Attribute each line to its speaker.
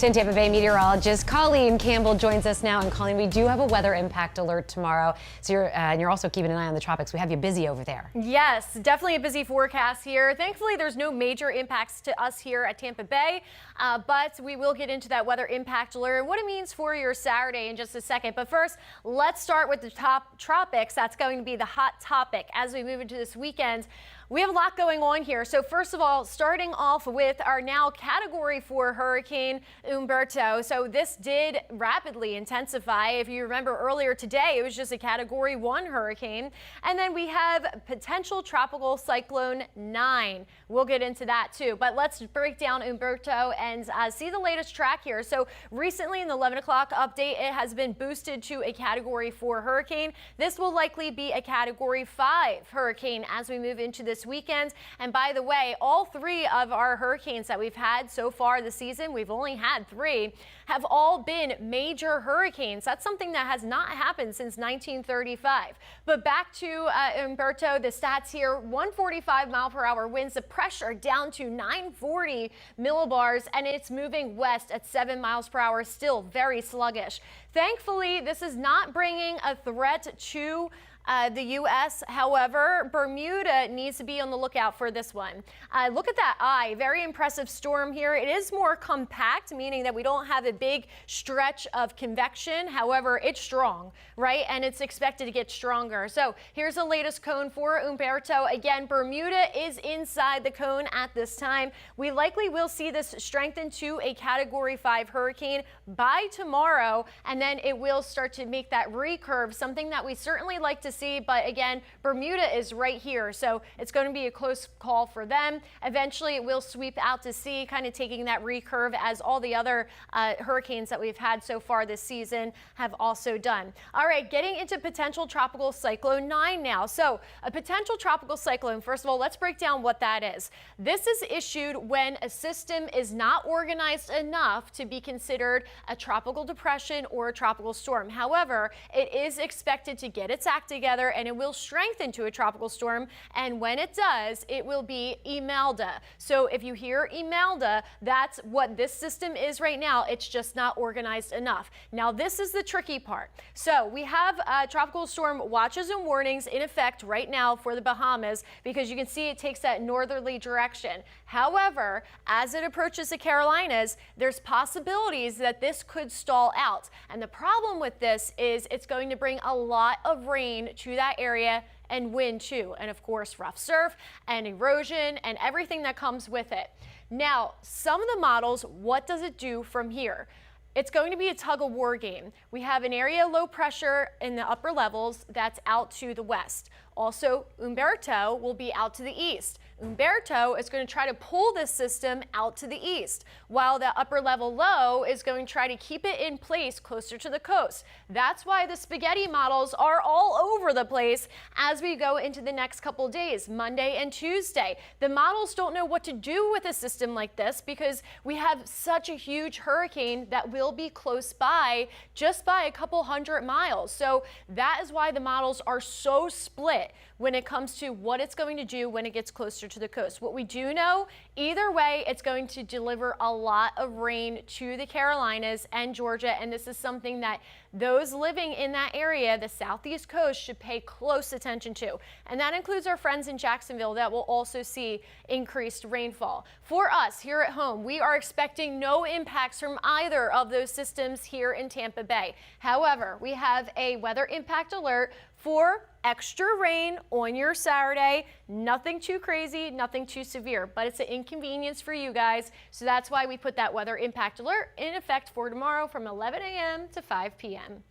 Speaker 1: Tampa Bay meteorologist Colleen Campbell joins us now. And Colleen, we do have a weather impact alert tomorrow. So you're also keeping an eye on the tropics. We have you busy over there.
Speaker 2: Yes, definitely a busy forecast here. Thankfully, there's no major impacts to us here at Tampa Bay, but we will get into that weather impact alert and what it means for your Saturday in just a second. But first, let's start with the top tropics. That's going to be the hot topic as we move into this weekend. We have a lot going on here. So first of all, starting off with our now Category 4 hurricane Umberto. So this did rapidly intensify. If you remember earlier today, it was just a Category 1 hurricane. And then we have potential tropical cyclone 9. We'll get into that too. But let's break down Umberto and see the latest track here. So recently in the 11 o'clock update, it has been boosted to a Category 4 hurricane. This will likely be a Category 5 hurricane as we move into this weekend. And by the way, all three of our hurricanes that we've had so far this season, we've only had 3, have all been major hurricanes. That's something that has not happened since 1935. But back to Umberto, the stats here: 145 mile per hour winds, the pressure down to 940 millibars, and it's moving west at 7 miles per hour, still very sluggish. Thankfully, this is not bringing a threat to the U.S. However, Bermuda needs to be on the lookout for this one. Look at that eye. Very impressive storm here. It is more compact, meaning that we don't have a big stretch of convection. However, it's strong, right? And it's expected to get stronger. So here's the latest cone for Umberto. Again, Bermuda is inside the cone at this time. We likely will see this strengthen to a Category 5 hurricane by tomorrow, and then it will start to make that recurve, something that we certainly like to see. But again, Bermuda is right here, so it's going to be a close call for them. Eventually, it will sweep out to sea, kind of taking that recurve as all the other hurricanes that we've had so far this season have also done. All right, getting into potential tropical cyclone 9 now. So a potential tropical cyclone, first of all, let's break down what that is. This is issued when a system is not organized enough to be considered a tropical depression or a tropical storm. However, it is expected to get its act together and it will strengthen to a tropical storm, and when it does, it will be Imelda. So if you hear Imelda, that's what this system is right now. It's just not organized enough. Now this is the tricky part. So we have tropical storm watches and warnings in effect right now for the Bahamas, because you can see it takes that northerly direction. However, as it approaches the Carolinas, there's possibilities that this could stall out, and the problem with this is it's going to bring a lot of rain to that area and wind too, and of course rough surf and erosion and everything that comes with it. Now, some of the models, what does it do from here? It's going to be a tug-of-war game. We have an area low pressure in the upper levels that's out to the west. Also, Umberto will be out to the east. Umberto is going to try to pull this system out to the east, while the upper level low is going to try to keep it in place closer to the coast. That's why the spaghetti models are all over the place as we go into the next couple days, Monday and Tuesday. The models don't know what to do with a system like this because we have such a huge hurricane that will be close by, just by a couple hundred miles. So that is why the models are so split when it comes to what it's going to do when it gets closer to the coast. What we do know, either way, it's going to deliver a lot of rain to the Carolinas and Georgia, and this is something that those living in that area, the southeast coast, should pay close attention to. And that includes our friends in Jacksonville that will also see increased rainfall. For us here at home, we are expecting no impacts from either of those systems here in Tampa Bay. However, we have a weather impact alert for extra rain on your Saturday. Nothing too crazy, nothing too severe, but it's an inconvenience for you guys. So that's why we put that weather impact alert in effect for tomorrow from 11 a.m. to 5 p.m.